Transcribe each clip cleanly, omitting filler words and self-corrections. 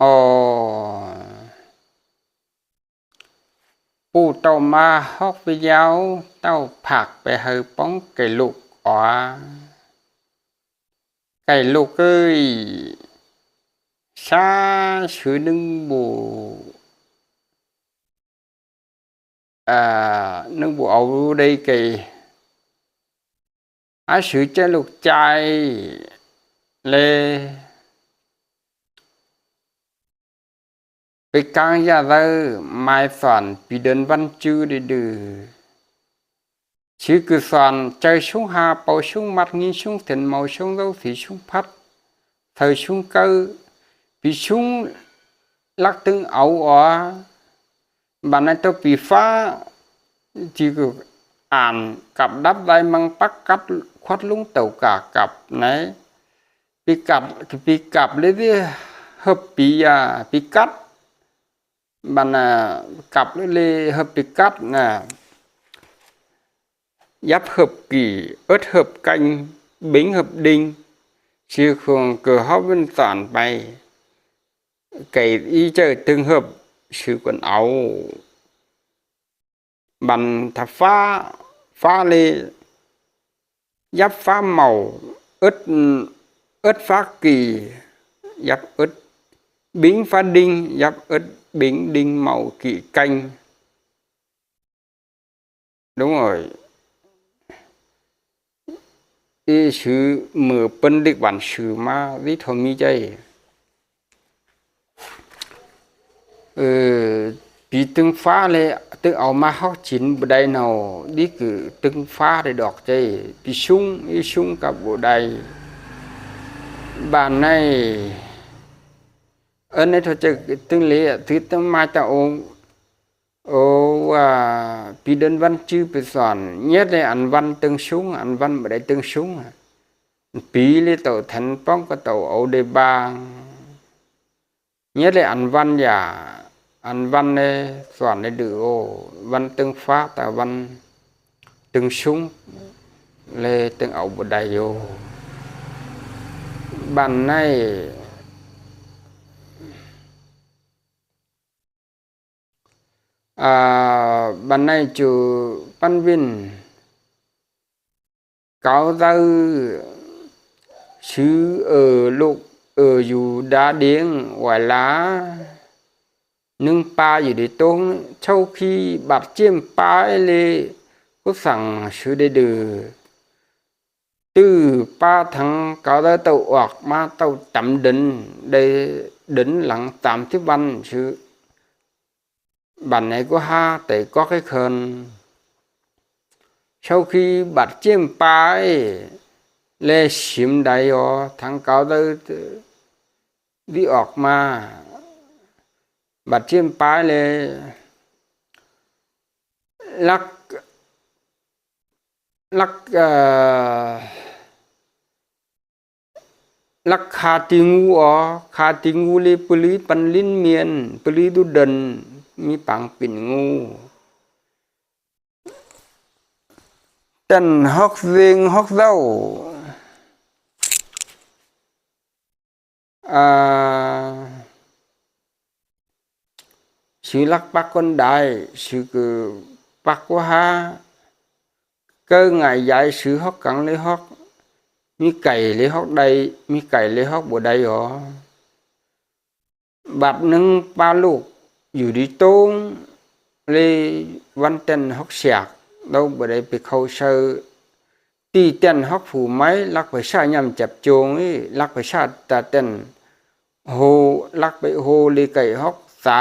อ๋อปู่เต้ามาฮอกไปยาวเต้าผักไปเฮอป้องไก่ลูกอ๋อไก่ลูกเอ้ยชาชื่อนึงบ่นึงบ่เอาได้ไก่ชื่อใจลูกใจเลยไปกลางยาเด้อไม้สอนปีเดินวันจื้อดื้อชื่อคือสอนใจชุ่งหาเป่าชุ่งมัดงินชุ่งเถินเมาชุ่งเล่าสีชุ่งพัดเธอชุ่งเกอปีชุ่งลักตึงเอาอ๋อบันนั้นตัวปีฟ้าที่ก็อ่านกับดับได้มังปักกัดควัดลุงเต่ากากับไหนปีกับเลยที่ฮึบปีปีกัดบันกับเลยฮึบปีกัดน่ะยับhợp kỳ ớt hợp canh bính hợp đinh chứ không cửa hóc bên sản bay cái ý chơi tương hợp sự quần áo bằng thập pha lê giáp pha màu ớt pha kỳ giáp ớt bính pha đinh giáp ớt bính đinh màu kỳ canh đúng rồi ý sự mở phân địch bản sự mà lý thông mi chay bị từng phá lệ từng ảo mà học chín bộ đầy nào đi cử từng phá để đọc chay bị sung cả bộ đầy bản này ơn này thôi chứ từng lệ thứ từng mai ta ômปีเดินวันชื่อไปสอนเนี่ยเลยอันวันตึงสูงอันวันบ่ได้ตึงสูงปีเลยเต่าทันป้องก็เต่าเอาได้บางเนี่ยเลยอันวันอย่าอันวันเลยสอนได้ดื้อโอวันตึงฟ้าแต่วันตึงสูงเลยตึงเอาบ่ได้โยบันในban nay chủ ban vinh cáo tư sứ ở lục ở dù đá điếng ngoài lá nâng pa gì để tốn sau khi bạt chiêm pa lê có sẵn sứ để đưa từ pa thằng cáo tới tàu hoặc mà tàu chậm đỉnh để đỉnh lặng tạm thứ văn sứ bản này có ha tại có cái khơn sau khi bạt chiêm pa lê xìm đầy ở thằng cao tới đi ọt mà bạt chiêm pa lê lắc khá tiếng ngu lê bự lý pan linh miền bự lý đu đầnมีปังปิ่นงูตันฮอกเวงฮอกเจ้าชื่อลักปักคนใดชื่อคือปักว่าฮะเก้งายยายชื่อฮอกกังเลยฮอกมีไก่เลยฮอกใดมีไก่เลยฮอกบ่ได้หรอบัดนึงปลาลูกอยู่ดีตรงเลยวันเต้นฮอกเสียกเราบ่ได้ไปเข้าเชิญตีเต้นฮอกผู้ไม้ลักไปชายำจับโจงนี่ลักไปชาตาเต้นโฮลักไปโฮเลยไก่ฮอกสา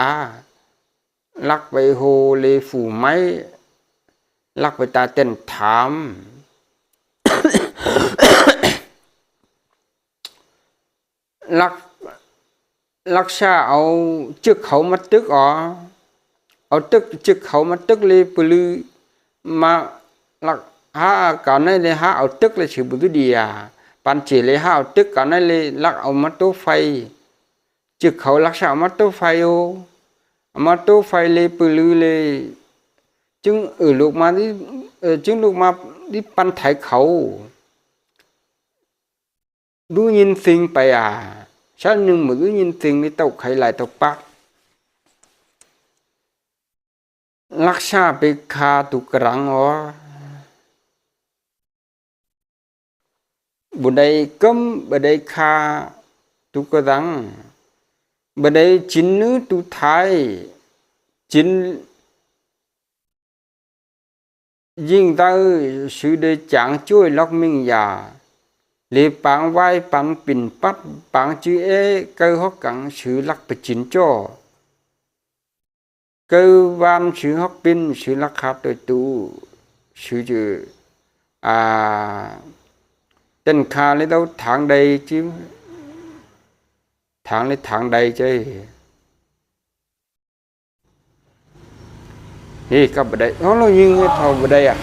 ลักไปโฮเลยผู้ไม้ลักไปตาเต้นถามลักษาเอาจึกเขามาตึกอ๋อเอาตึกจึกเขามาตึกเลยปลือมาลักหาก่อนนั้นเลยหาเอาตึกเลยชื่อบุตรดีปันเจเลยหาเอาตึกก่อนนั้นเลยลักเอามาตู้ไฟจึกเขาลักษามาตู้ไฟโอมาตู้ไฟเลยปลือเลยจึงลูกมาที่จึงลูกมาที่ปันไถเขาดูยินสิ่งไป ชั้นหนึ่งมือยินเสียงในตกไข่ไหลตกปักลักษาไปคาตุกรังอ๋อบุได้กึมบุได้คาตุกรังบุได้จินนึตุไทยจินยิ่งตาชื่อได้จางช่วยล็อกมิงยาเลปางไว้ปันปิ่นปัดปางชื่อเอเกอฮอกกังชื่อลักไปจินจ้อเกอวานชื่อฮอกปินชื่อลักคาตัวตูชื่อจือtên kha lấy đâu tháng đây chứ tháng lấy tháng đây chứ thì các bạn đây nó như cái thầu vào đây à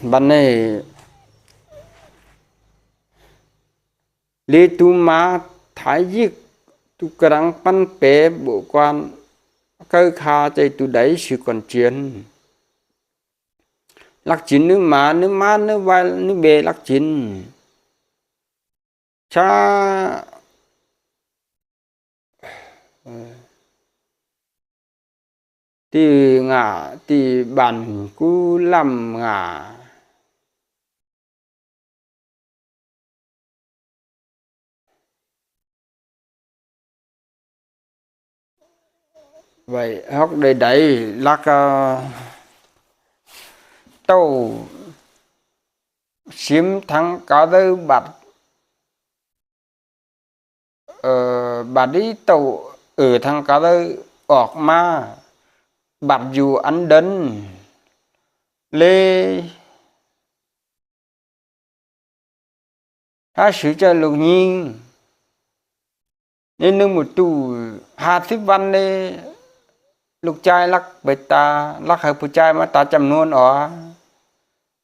bạn này lý tu ma thái diệt tu căng pan pé bộ quan cơ kha chạy tu đấy sự còn chiếnลักจินนึมานึมานึวายนึเบลักจินชาที่งาที่บันกูลำงาไว้ฮอกใดๆลักtàu chiếm thắng có tới bạt bạt đi tàu ở thằng có tới ọt ma bạt dù ăn đấn lê ha sử cho lục nhiên nên nâng một tù 50 วันเลยลูกชายรักไปตารักให้ผู้ชายมาตาจำนวนอ๋อ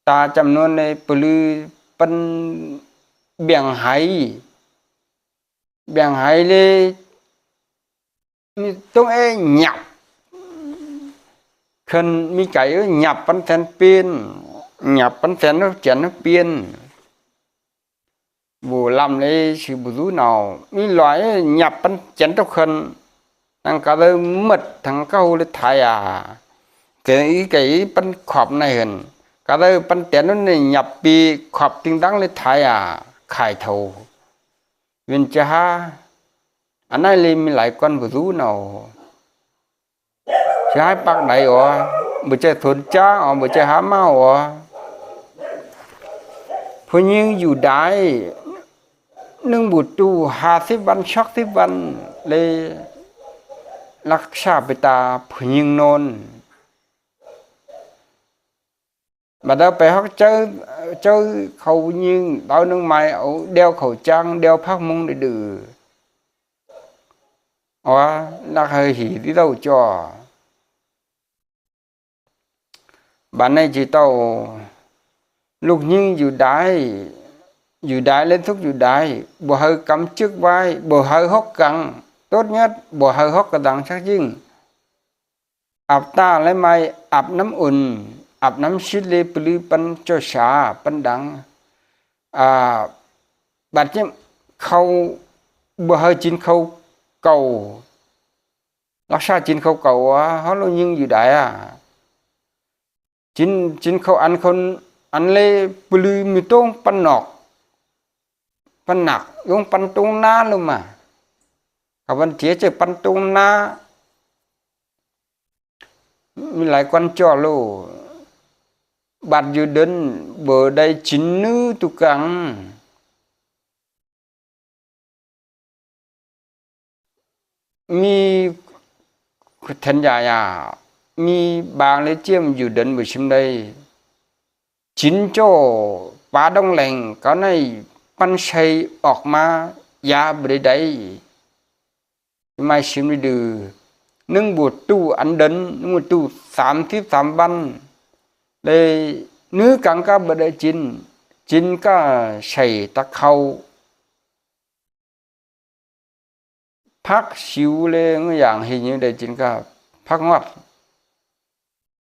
ตาจำนวนในปลือเป็นแบ่งให้เลยมีต้องหยับคันมีไก่หยับปันแทนเปลี่ยนหยับปันแทนแล้วเจียนเปลี่ยนบ่ลำเลยสิบ่รู้nàoมีหลายหยับปันเจียนทุกคนนั่งก็เลยหมดทั้งเก้าเลยไทยcáiปันขอบในเห็นก็เลยปันเตียนนั่นหยับปีขอบติงดังเลยไทยขายเท่าเวียนจะหาอันนั้นเลยมีหลายคนบ่รู้nàoใช้ปักไหนอ๋อบ่ใช่สนจ้าอ๋อบ่ใช่หามาอ๋อผู้หญิงอยู่ได้นึ่งบุตร50 วัน60 วันเลยรักษาไปตาผู้หญิงนนmà đâu phải học chơi khẩu nhưng bao nước mày đeo khẩu trang đeo phát mông để đử là hơi hỉ đi đâu cho bạn này chỉ tàu lúc nhưng dù đái lên thuốc dù đái bộ hơi cắm trước vai bộ hơi hốc căng tốt nhất bộ hơi hốc cả đằng sắc dinh ạp ta lấy mày ạp nắmอุ่นอาบน้ำชิดเลยปลือปันเจ้าชาปันดังบัดนี้เขาบ่ให้จินเขาเก่ารักษาจินเขาเก่าเฮายิงอยู่ได้จินเขาอันคนอันเลยปลือมีต้องปันนอกปันหนักยงปันตรงหน้าลงมากับวันเจียจะปันตรงหน้ามีหลายคนจ่อโลบัดอยู่เดินบ่ได้จินนึตุกังมีทัญญามีบางเลยเจียมอยู่เดินบ่ชิมได้จินโจ้ปาดงแหลงก็ในปันชัยออกมายาบ่ได้ไม่ชิมได้ดื้อนึ่งบุตรตู้อันเดินนึ่งบุตรตู้33 วันเลยเนื้อกังก็บ่ได้จินก็ใส่ตะเข้าพักสิวเลยอย่างเห็นอยู่ได้จินก็พักงอด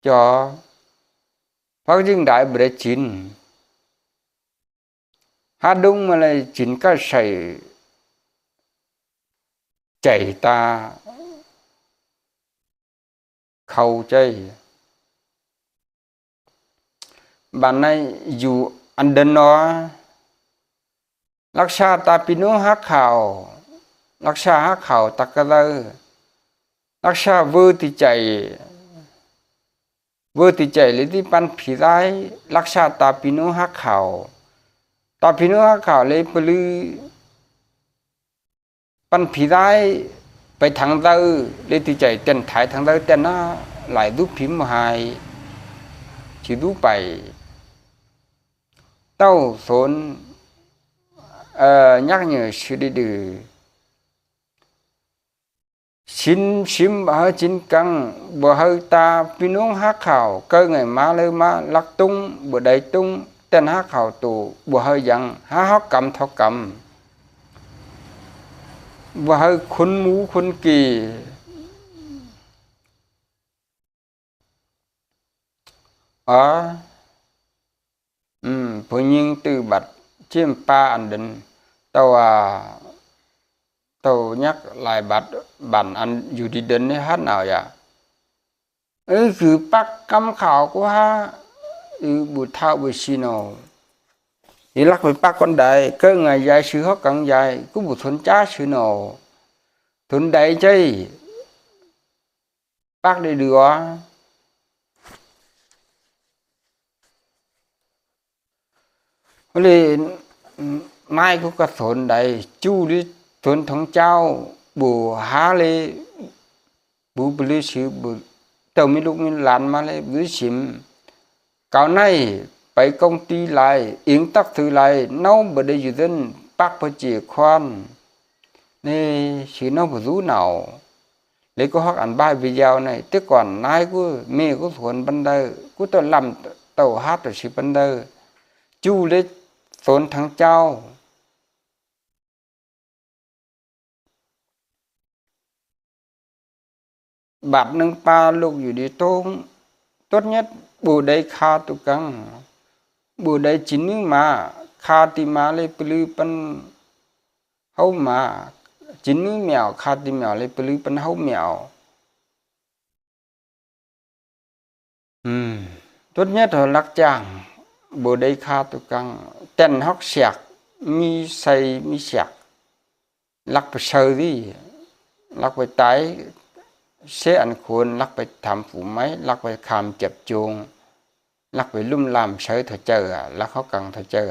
จ่อ พักจึงได้บ่ได้จิน หาดงมาเลยจินก็ใส่ใจตาเข้าใจบ้านในอยู่อันเดนอรักษาตาปิโนฮักข่าวรักษาฮักข่าวตักกะเลอรักษาเวอติใจเลยที่ปันผีร้ายรักษาตาปิโนฮักข่าวตาปิโนฮักข่าวเลยปลือปันผีร้ายไปทางเด้อเลยติใจเต้นถ่ายทางเด้อแต่หน้าหลายรูปพิมพ์หายสิดูไปเต้าสนnhắc nhở sự điดืxin sim ở chính căn bờ hơi ta pin uống hát khảo cơ ngày má lơ má lắc tung bờ đầy tung tên hát khảo tù bờ hơi dặn há hót cầm thọ cầm bờ hơi khun mũ khun kỳ phụ nhân từ bạch chiêm pa anh định tao nhắc lại bản anh dù đi đến hát nào vậy cứ bắt cắm khảo quá bụi thao bụi xì nào thì lắc với bắt con đại cơ ngày dài sư hót càng dài cứ bụi thốn chá sư nào thốn đại chơi bắt đi được lên mai có cái thốn đại chu đi thốn thằng cháu bù há lê bù bự sư bù tàu mi lúc mi làn mà lê bự xìm cào nàyไปcông ty lại yến tắc thứ lại nấu bữa đây dự dân bác phải chỉ khoan nè chỉ nấu bữa rú nào lấy có học ăn bài video này tức còn nai của mẹ của thốn ban đầu của tôi làm tàu hát rồi chỉ ban đầu chu lấy thốn thằng cháu bạt nâng pa lúcอยู่ดีtốt nhất bù đây kha tu căng bù đây chín nước mà kha ti mà lấy plu pan hấu mà chín nước mèo kha ti mèo lấy plu pan hấu mèo tốt nhất là lắc chàng bù đây kha tu căng tên hóc sẹt mi say mi sẹt lắcไปเชยดิlắcไปตายsẽ ăn khuôn lắcไปทำphủ máy lắcไปคำเจ็บจูงlắcไปลุ่มลามเฉยเธอเจอลกเขากังเธอเจอ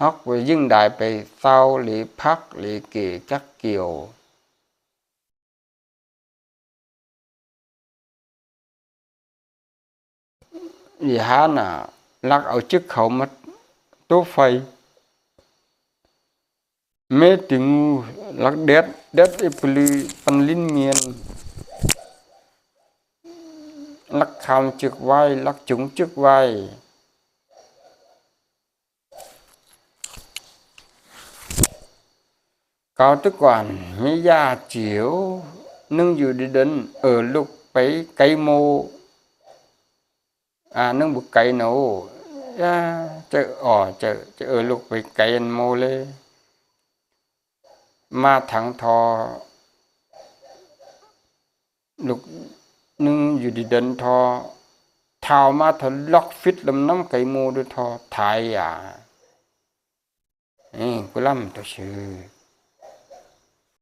ฮอกไปยิ่งได้ไปเศร้าหรือพักหรือเกี่ยกักเกี่ยวอีหาน่ะลักเอาจึกเขามาโต๊ะไฟเมติงูลักเด็ดไอ้ปลือปันลิ้นเมียนลักคำจึกไว้ลักจุงจึกไว้เก่าตึกก่อนมียาเจียวนึ่งอยู่ดินลูกไปไก่โมนึ่งบุกไก่หนูจะลูกไปไก่โมเลยมาถังทอลูกนึงอยู่ดีเดินทอเท้ามาทะล็อกฟิตลำน้ำไก่โมด้วยทอถ่ายกูล่ำตัวชื่อ